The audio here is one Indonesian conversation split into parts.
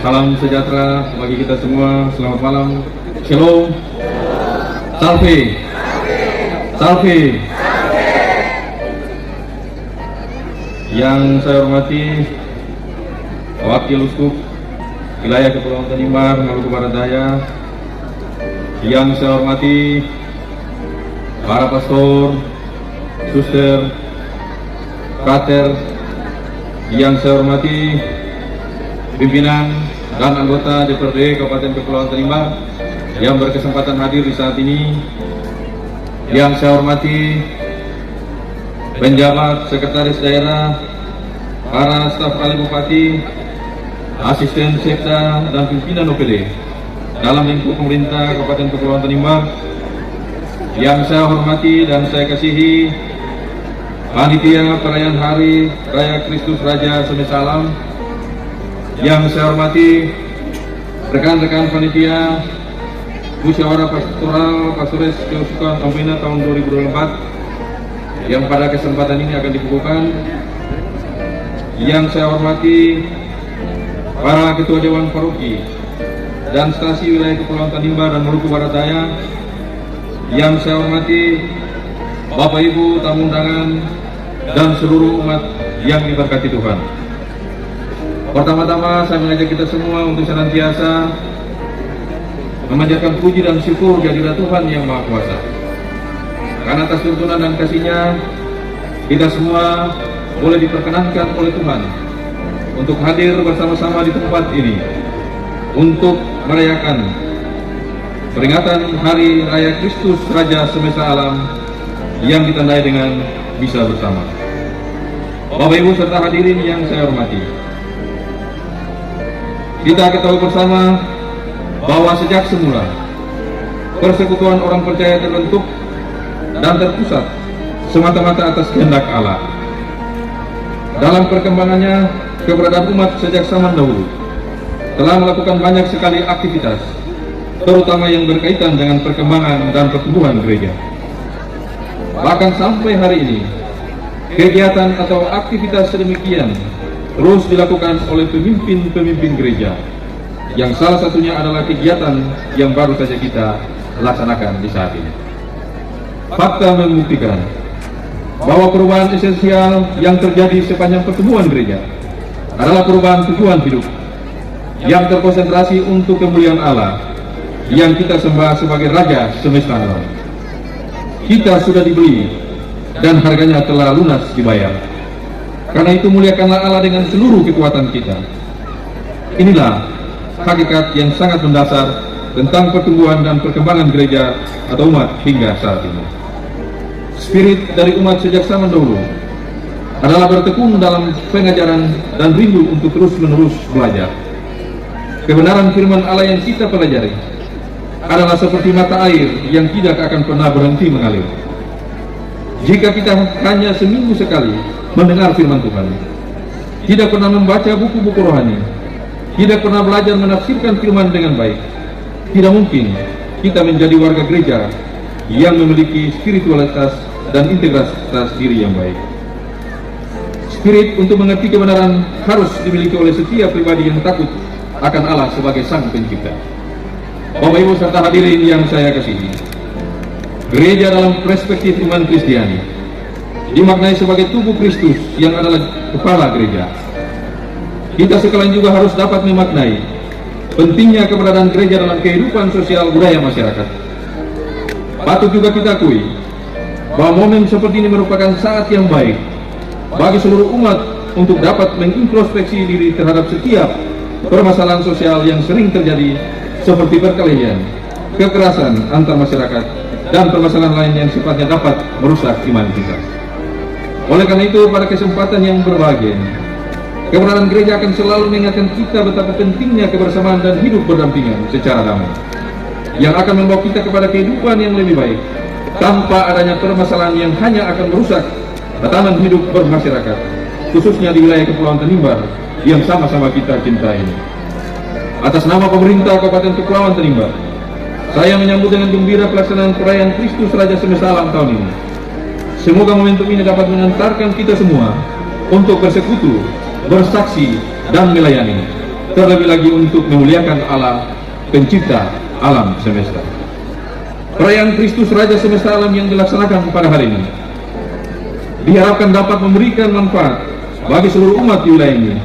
Salam sejahtera bagi kita semua. Selamat malam. Shalom. Salve. Salve. Yang saya hormati Wakil Uskup Wilayah Kepulauan Tanimbar, Maluku Barat Daya. Yang saya hormati para pastor, suster, frater. Yang saya hormati pimpinan dan anggota DPRD Kabupaten Kepulauan Tanimbar yang berkesempatan hadir di saat ini. Yang saya hormati penjabat, sekretaris daerah, para staf ahli bupati, asisten sekda, dan pimpinan OPD dalam lingkup pemerintah Kabupaten Kepulauan Tanimbar. Yang saya hormati dan saya kasihi panitia perayaan Hari Raya Kristus Raja Semesta Alam. Yang saya hormati rekan-rekan panitia Musyawarah Pastoral Pastores Keuskupan Pembina tahun 2024 yang pada kesempatan ini akan dikukuhkan. Yang saya hormati para ketua Dewan Paroki dan stasi wilayah Kepulauan Tanimbar dan Maluku Barat Daya. Yang saya hormati Bapak Ibu tamu undangan dan seluruh umat yang diberkati Tuhan. Pertama-tama saya mengajak kita semua untuk senantiasa memanjatkan puji dan syukur kehadirat Tuhan yang Maha Kuasa. Karena atas tuntunan dan kasih-Nya kita semua boleh diperkenankan oleh Tuhan untuk hadir bersama-sama di tempat ini untuk merayakan peringatan Hari Raya Kristus Raja Semesta Alam yang ditandai dengan misa bersama. Bapak Ibu serta hadirin yang saya hormati, kita ketahui bersama bahwa sejak semula persekutuan orang percaya terbentuk dan terpusat semata-mata atas kehendak Allah. Dalam perkembangannya, keberadaan umat sejak zaman dahulu telah melakukan banyak sekali aktivitas, terutama yang berkaitan dengan perkembangan dan pertumbuhan gereja. Bahkan sampai hari ini, kegiatan atau aktivitas sedemikian terus dilakukan oleh pemimpin-pemimpin gereja, yang salah satunya adalah kegiatan yang baru saja kita laksanakan di saat ini. Fakta membuktikan bahwa perubahan esensial yang terjadi sepanjang pertumbuhan gereja adalah perubahan tujuan hidup yang terkonsentrasi untuk kemuliaan Allah yang kita sembah sebagai Raja Semesta Alam. Kita sudah dibeli dan harganya telah lunas dibayar. Karena itu muliakanlah Allah dengan seluruh kekuatan kita. Inilah hakikat yang sangat mendasar tentang pertumbuhan dan perkembangan gereja atau umat hingga saat ini. Spirit dari umat sejak zaman dahulu adalah bertekun dalam pengajaran dan rindu untuk terus-menerus belajar. Kebenaran firman Allah yang kita pelajari adalah seperti mata air yang tidak akan pernah berhenti mengalir. Jika kita hanya seminggu sekali mendengar firman Tuhan, tidak pernah membaca buku-buku rohani, tidak pernah belajar menafsirkan firman dengan baik, tidak mungkin kita menjadi warga gereja yang memiliki spiritualitas dan integritas diri yang baik. Spirit untuk mengerti kebenaran harus dimiliki oleh setiap pribadi yang takut akan Allah sebagai Sang Pencipta. Bapak Ibu serta hadirin yang saya kasihi, gereja dalam perspektif iman Kristiani dimaknai sebagai tubuh Kristus yang adalah kepala gereja. Kita sekalian juga harus dapat memaknai pentingnya keberadaan gereja dalam kehidupan sosial budaya masyarakat. Patut juga kita akui bahwa momen seperti ini merupakan saat yang baik bagi seluruh umat untuk dapat mengintrospeksi diri terhadap setiap permasalahan sosial yang sering terjadi, seperti perkelahian, kekerasan antar masyarakat, dan permasalahan lain yang sifatnya dapat merusak iman kita. Oleh karena itu, pada kesempatan yang berbahagia ini, keberadaan gereja akan selalu mengingatkan kita betapa pentingnya kebersamaan dan hidup berdampingan secara damai, yang akan membawa kita kepada kehidupan yang lebih baik, tanpa adanya permasalahan yang hanya akan merusak tatanan hidup bermasyarakat, khususnya di wilayah Kepulauan Tanimbar yang sama-sama kita cintai. Atas nama pemerintah Kabupaten Kepulauan Tanimbar, saya menyambut dengan gembira pelaksanaan perayaan Kristus Raja Semesta Alam tahun ini. Semoga momentum ini dapat mengantarkan kita semua untuk bersekutu, bersaksi, dan melayani terlebih lagi untuk memuliakan Allah, pencipta alam semesta. Perayaan Kristus Raja Semesta Alam yang dilaksanakan pada hari ini diharapkan dapat memberikan manfaat bagi seluruh umat di wilayah ini.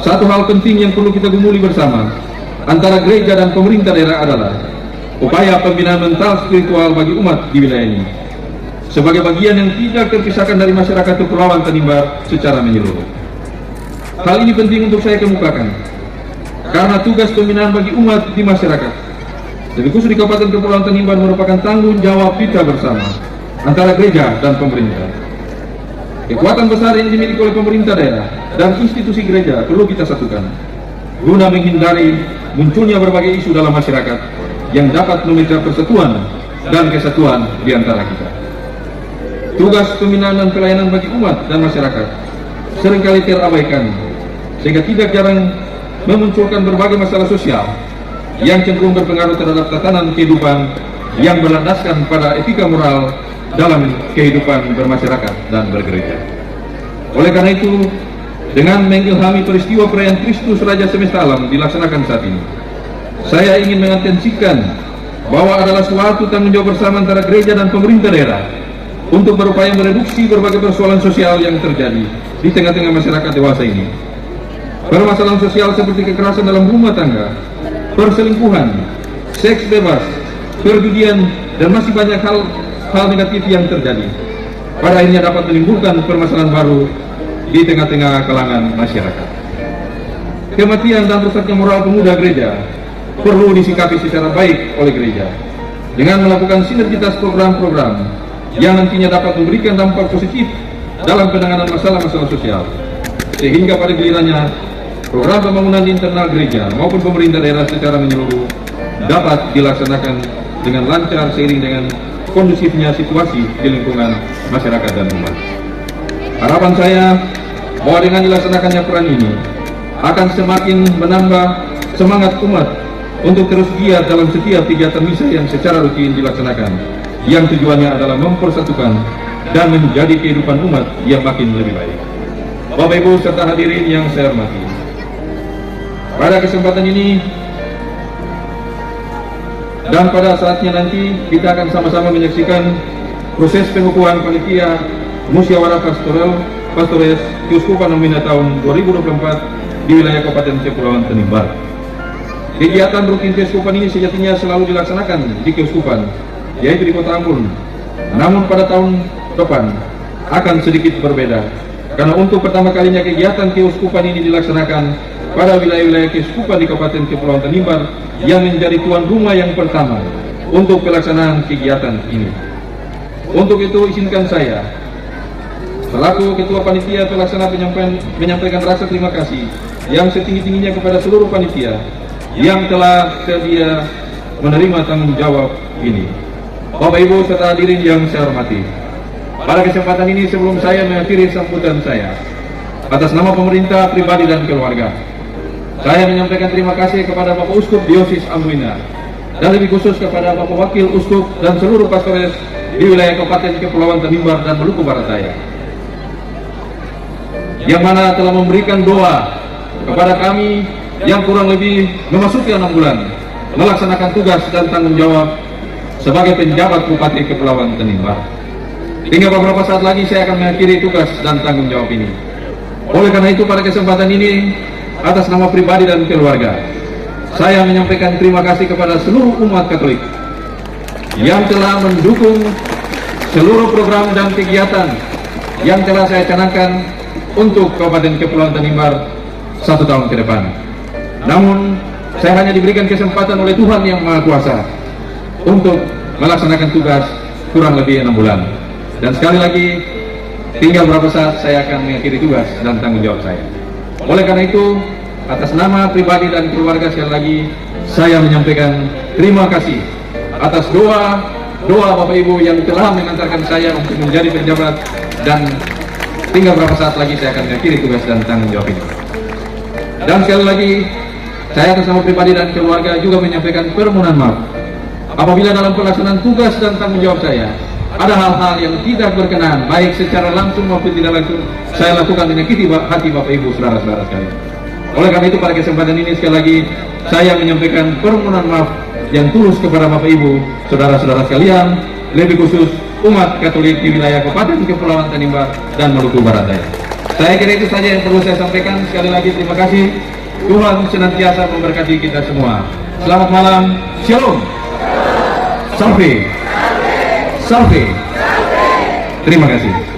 Satu hal penting yang perlu kita gumuli bersama antara gereja dan pemerintah daerah adalah upaya pembinaan mental spiritual bagi umat di wilayah ini sebagai bagian yang tidak terpisahkan dari masyarakat Kepulauan Tanimbar secara menyeluruh. Hal ini penting untuk saya kemukakan karena tugas pembinaan bagi umat di masyarakat, lebih khusus di Kabupaten Kepulauan Tanimbar, merupakan tanggung jawab kita bersama antara gereja dan pemerintah. Kekuatan besar yang dimiliki oleh pemerintah daerah dan institusi gereja perlu kita satukan guna menghindari munculnya berbagai isu dalam masyarakat yang dapat memecah persatuan dan kesatuan di antara kita. Tugas pembinaan dan pelayanan bagi umat dan masyarakat seringkali terabaikan, sehingga tidak jarang memunculkan berbagai masalah sosial yang cenderung berpengaruh terhadap tatanan kehidupan yang berlandaskan pada etika moral dalam kehidupan bermasyarakat dan bergereja. Oleh karena itu, dengan mengilhami peristiwa perayaan Kristus Raja Semesta Alam dilaksanakan saat ini, saya ingin mengatensikan bahwa adalah suatu tanggung jawab bersama antara gereja dan pemerintah daerah untuk berupaya mereduksi berbagai persoalan sosial yang terjadi di tengah-tengah masyarakat dewasa ini. Permasalahan sosial seperti kekerasan dalam rumah tangga, perselingkuhan, seks bebas, perjudian, dan masih banyak hal negatif yang terjadi, pada akhirnya dapat menimbulkan permasalahan baru di tengah-tengah kalangan masyarakat. Kematian dan rusaknya moral pemuda gereja perlu disikapi secara baik oleh gereja dengan melakukan sinergitas program-program yang nantinya dapat memberikan dampak positif dalam penanganan masalah-masalah sosial, sehingga pada gilirannya program pembangunan di internal gereja maupun pemerintah daerah secara menyeluruh dapat dilaksanakan dengan lancar seiring dengan kondusifnya situasi di lingkungan masyarakat dan umat. Harapan saya bahwa dengan dilaksanakannya peran ini akan semakin menambah semangat umat untuk terus giat dalam setiap kegiatan misa yang secara rutin dilaksanakan, yang tujuannya adalah mempersatukan dan menjadi kehidupan umat yang makin lebih baik. Bapak Ibu serta hadirin yang saya hormati, pada kesempatan ini dan pada saatnya nanti kita akan sama-sama menyaksikan proses pengukuhan panitia musyawarah Pastores Keuskupan Nomina tahun 2024 di wilayah Kabupaten Kepulauan Tanimbar. Kegiatan rutin keuskupan ini sejatinya selalu dilaksanakan di keuskupan, yaitu di Kota Ambon. Namun pada tahun depan akan sedikit berbeda, karena untuk pertama kalinya kegiatan keuskupan ini dilaksanakan pada wilayah-wilayah keuskupan di Kabupaten Kepulauan Tanimbar yang menjadi tuan rumah yang pertama untuk pelaksanaan kegiatan ini. Untuk itu izinkan saya selaku Ketua Panitia Pelaksana menyampaikan rasa terima kasih yang setinggi-tingginya kepada seluruh panitia yang telah sedia menerima tanggung jawab ini. Bapak Ibu serta hadirin yang saya hormati, pada kesempatan ini sebelum saya mengakhiri sambutan saya, atas nama pemerintah, pribadi, dan keluarga, saya menyampaikan terima kasih kepada Bapak Uskup Diosis Amboina, dan lebih khusus kepada Bapak Wakil Uskup dan seluruh pastores di wilayah Kabupaten Kepulauan Tanimbar dan Maluku Barat Daya, yang mana telah memberikan doa kepada kami yang kurang lebih memasuki 6 bulan melaksanakan tugas dan tanggung jawab sebagai penjabat Bupati Kepulauan Tanimbar. Hingga beberapa saat lagi saya akan mengakhiri tugas dan tanggung jawab ini. Oleh karena itu pada kesempatan ini, atas nama pribadi dan keluarga, saya menyampaikan terima kasih kepada seluruh umat Katolik yang telah mendukung seluruh program dan kegiatan yang telah saya canangkan untuk Kabupaten Kepulauan Tanimbar 1 tahun ke depan. Namun saya hanya diberikan kesempatan oleh Tuhan yang Maha Kuasa untuk melaksanakan tugas kurang lebih 6 bulan. Dan sekali lagi, tinggal beberapa saat saya akan mengakhiri tugas dan tanggung jawab saya. Oleh karena itu, atas nama pribadi dan keluarga sekali lagi, saya menyampaikan terima kasih atas doa Bapak Ibu yang telah mengantarkan saya untuk menjadi penjabat, dan tinggal beberapa saat lagi saya akan mengakhiri tugas dan tanggung jawab ini. Dan sekali lagi, saya atas nama pribadi dan keluarga juga menyampaikan permohonan maaf apabila dalam pelaksanaan tugas dan tanggung jawab saya ada hal-hal yang tidak berkenan, baik secara langsung maupun tidak langsung, saya lakukan menyakiti hati Bapak Ibu saudara-saudara sekalian. Oleh karena itu pada kesempatan ini sekali lagi saya menyampaikan permohonan maaf yang tulus kepada Bapak Ibu, saudara-saudara sekalian, lebih khusus umat Katolik di wilayah Kabupaten Kepulauan Tanimbar dan Maluku Barat Daya. Saya kira itu saja yang perlu saya sampaikan. Sekali lagi terima kasih. Tuhan senantiasa memberkati kita semua. Selamat malam. Shalom. Salve. Salve. Terima kasih.